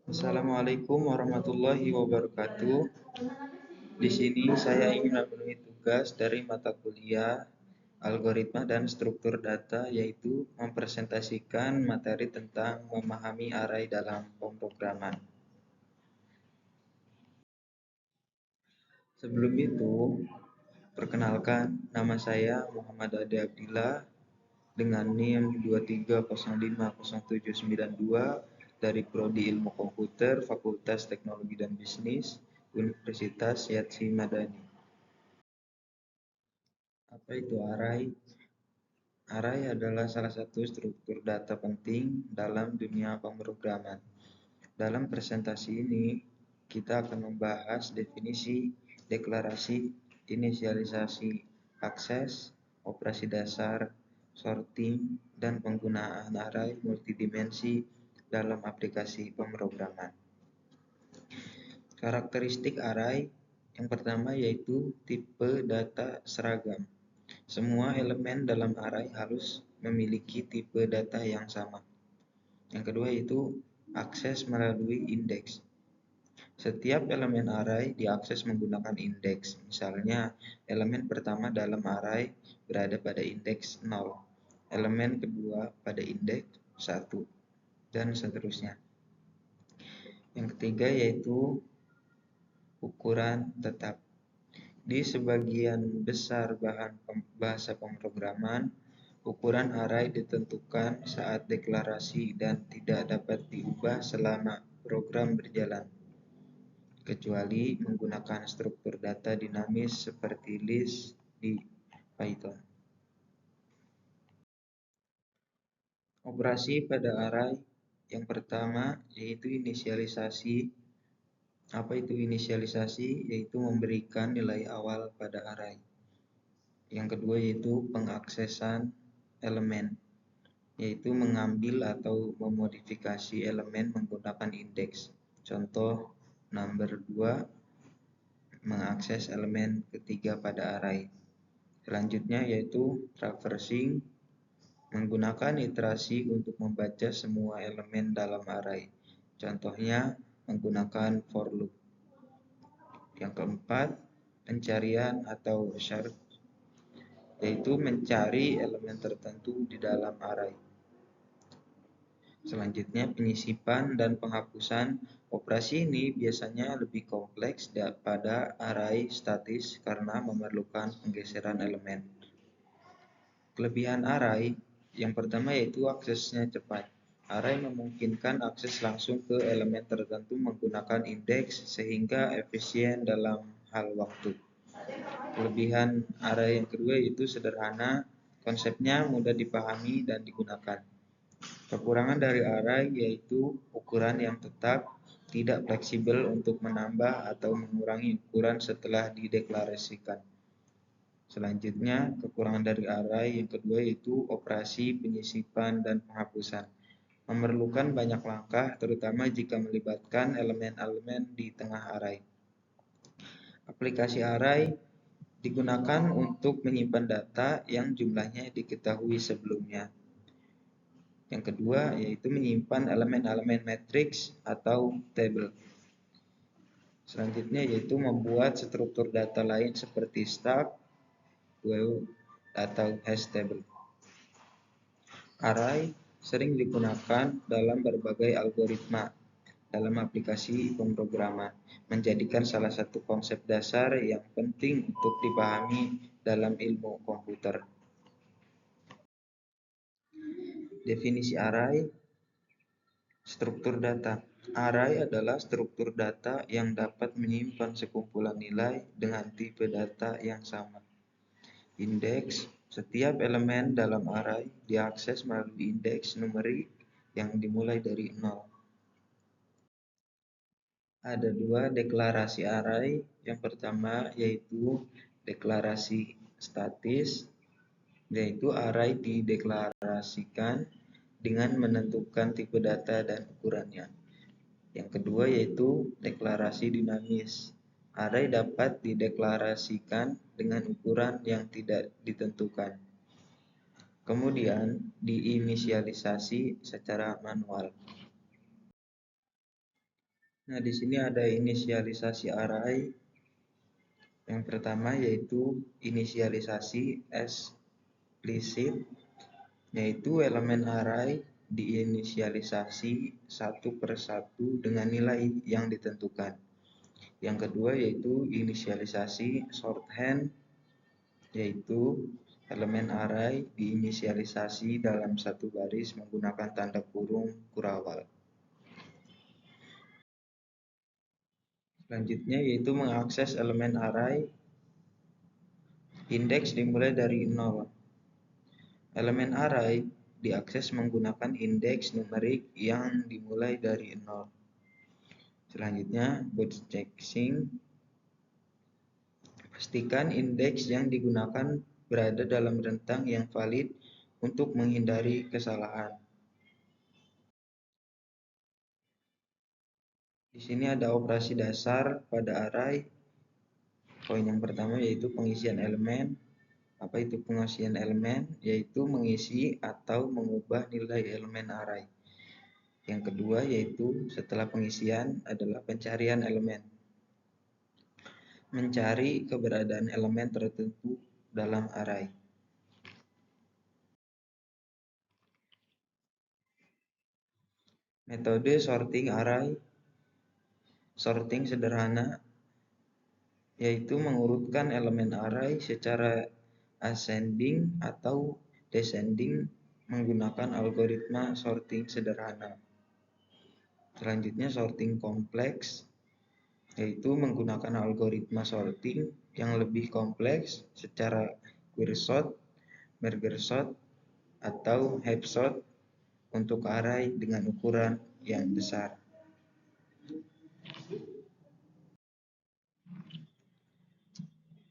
Assalamualaikum warahmatullahi wabarakatuh. Di sini saya ingin memenuhi tugas dari mata kuliah Algoritma dan Struktur Data, yaitu mempresentasikan materi tentang memahami array dalam pemrograman. Sebelum itu, perkenalkan, nama saya Muhammad Ade Abdillah dengan NIM 230500792 dari Prodi Ilmu Komputer, Fakultas Teknologi dan Bisnis, Universitas Yatsi Madani. Apa itu array? Array adalah salah satu struktur data penting dalam dunia pemrograman. Dalam presentasi ini, kita akan membahas definisi, deklarasi, inisialisasi, akses, operasi dasar, sorting, dan penggunaan array multidimensi dalam aplikasi pemrograman. Karakteristik array yang pertama yaitu tipe data seragam. Semua elemen dalam array harus memiliki tipe data yang sama. Yang kedua yaitu akses melalui indeks. Setiap elemen array diakses menggunakan indeks. Misalnya, elemen pertama dalam array berada pada indeks 0, elemen kedua pada indeks 1, dan seterusnya. Yang ketiga yaitu ukuran tetap. Di sebagian besar bahasa pemrograman, ukuran array ditentukan saat deklarasi dan tidak dapat diubah selama program berjalan, kecuali menggunakan struktur data dinamis seperti list di Python. Operasi pada array yang pertama yaitu inisialisasi. Apa itu inisialisasi? Yaitu memberikan nilai awal pada array. Yang kedua yaitu pengaksesan elemen, yaitu mengambil atau memodifikasi elemen menggunakan indeks. Contoh number 2 mengakses elemen ketiga pada array. Selanjutnya yaitu traversing, menggunakan iterasi untuk membaca semua elemen dalam array. Contohnya menggunakan for loop. Yang keempat, pencarian atau search, yaitu mencari elemen tertentu di dalam array. Selanjutnya penyisipan dan penghapusan. Operasi ini biasanya lebih kompleks daripada array statis karena memerlukan penggeseran elemen. Kelebihan array yang pertama yaitu aksesnya cepat. Array memungkinkan akses langsung ke elemen tertentu menggunakan indeks sehingga efisien dalam hal waktu. Kelebihan array yang kedua yaitu sederhana, konsepnya mudah dipahami dan digunakan. Kekurangan dari array yaitu ukuran yang tetap, tidak fleksibel untuk menambah atau mengurangi ukuran setelah dideklarasikan. Selanjutnya, kekurangan dari array yang kedua yaitu operasi penyisipan dan penghapusan. Memerlukan banyak langkah, terutama jika melibatkan elemen-elemen di tengah array. Aplikasi array digunakan untuk menyimpan data yang jumlahnya diketahui sebelumnya. Yang kedua yaitu menyimpan elemen-elemen matriks atau tabel. Selanjutnya yaitu membuat struktur data lain seperti stub, web, atau hash table. Array sering digunakan dalam berbagai algoritma dalam aplikasi pemrograman, menjadikan salah satu konsep dasar yang penting untuk dipahami dalam ilmu komputer. Definisi array, struktur data. Array adalah struktur data yang dapat menyimpan sekumpulan nilai dengan tipe data yang sama. Indeks, setiap elemen dalam array diakses melalui indeks numerik yang dimulai dari 0. Ada dua deklarasi array. Yang pertama yaitu deklarasi statis, yaitu array dideklarasikan dengan menentukan tipe data dan ukurannya. Yang kedua yaitu deklarasi dinamis. Array dapat dideklarasikan dengan ukuran yang tidak ditentukan, kemudian diinisialisasi secara manual. Nah, di sini ada inisialisasi array. Yang pertama yaitu inisialisasi explicit, yaitu elemen array diinisialisasi satu per satu dengan nilai yang ditentukan. Yang kedua yaitu inisialisasi shorthand, yaitu elemen array diinisialisasi dalam satu baris menggunakan tanda kurung kurawal. Selanjutnya yaitu mengakses elemen array. Indeks dimulai dari 0. Elemen array diakses menggunakan indeks numerik yang dimulai dari 0. Selanjutnya, bootstraping. Pastikan indeks yang digunakan berada dalam rentang yang valid untuk menghindari kesalahan. Di sini ada operasi dasar pada array. Poin yang pertama yaitu pengisian elemen. Apa itu pengisian elemen? Yaitu mengisi atau mengubah nilai elemen array. Yang kedua yaitu setelah pengisian adalah pencarian elemen. Mencari keberadaan elemen tertentu dalam array. Metode sorting array. Sorting sederhana yaitu mengurutkan elemen array secara ascending atau descending menggunakan algoritma sorting sederhana. Selanjutnya sorting kompleks, yaitu menggunakan algoritma sorting yang lebih kompleks secara query-sort, merge-sort, atau heap-sort untuk array dengan ukuran yang besar.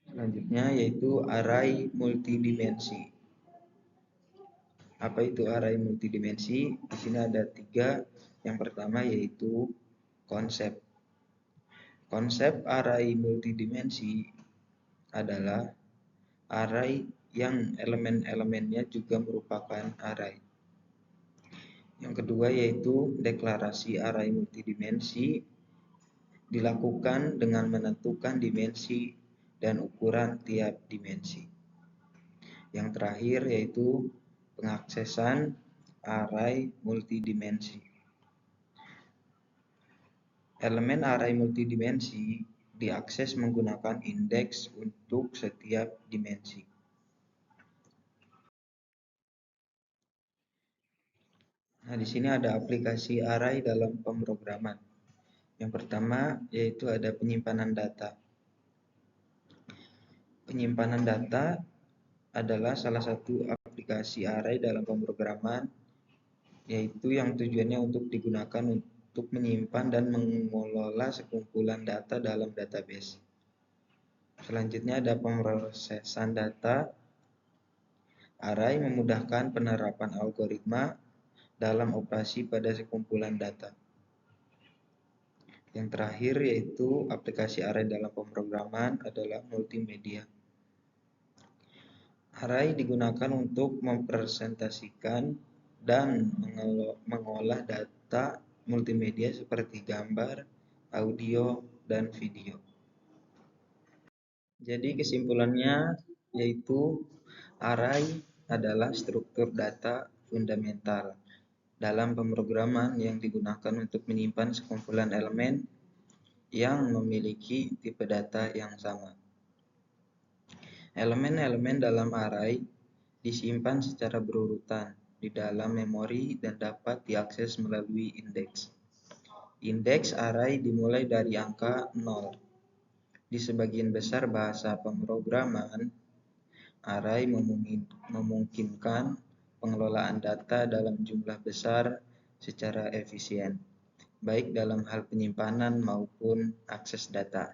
Selanjutnya yaitu array multidimensi. Apa itu array multidimensi? Di sini ada 3. Yang pertama yaitu konsep. Konsep array multidimensi adalah array yang elemen-elemennya juga merupakan array. Yang kedua yaitu deklarasi array multidimensi dilakukan dengan menentukan dimensi dan ukuran tiap dimensi. Yang terakhir yaitu pengaksesan array multidimensi. Elemen array multidimensi diakses menggunakan indeks untuk setiap dimensi. Nah, di sini ada aplikasi array dalam pemrograman. Yang pertama yaitu ada penyimpanan data. Penyimpanan data adalah salah satu aplikasi array dalam pemrograman, yaitu yang tujuannya untuk digunakan untuk menyimpan dan mengelola sekumpulan data dalam database. Selanjutnya ada pemrosesan data. Array memudahkan penerapan algoritma dalam operasi pada sekumpulan data. Yang terakhir yaitu aplikasi array dalam pemrograman adalah multimedia. Array digunakan untuk mempresentasikan dan mengolah data multimedia seperti gambar, audio, dan video. Jadi kesimpulannya yaitu array adalah struktur data fundamental dalam pemrograman yang digunakan untuk menyimpan sekumpulan elemen yang memiliki tipe data yang sama. Elemen-elemen dalam array disimpan secara berurutan di dalam memori dan dapat diakses melalui indeks. Indeks array dimulai dari angka 0. Di sebagian besar bahasa pemrograman, array memungkinkan pengelolaan data dalam jumlah besar secara efisien, baik dalam hal penyimpanan maupun akses data.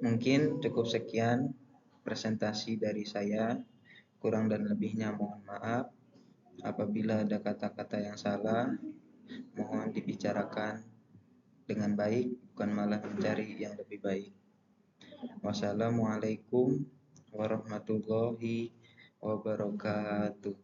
Mungkin cukup sekian presentasi dari saya. Kurang dan lebihnya mohon maaf. Apabila ada kata-kata yang salah, mohon dibicarakan dengan baik, bukan malah mencari yang lebih baik. Wassalamualaikum warahmatullahi wabarakatuh.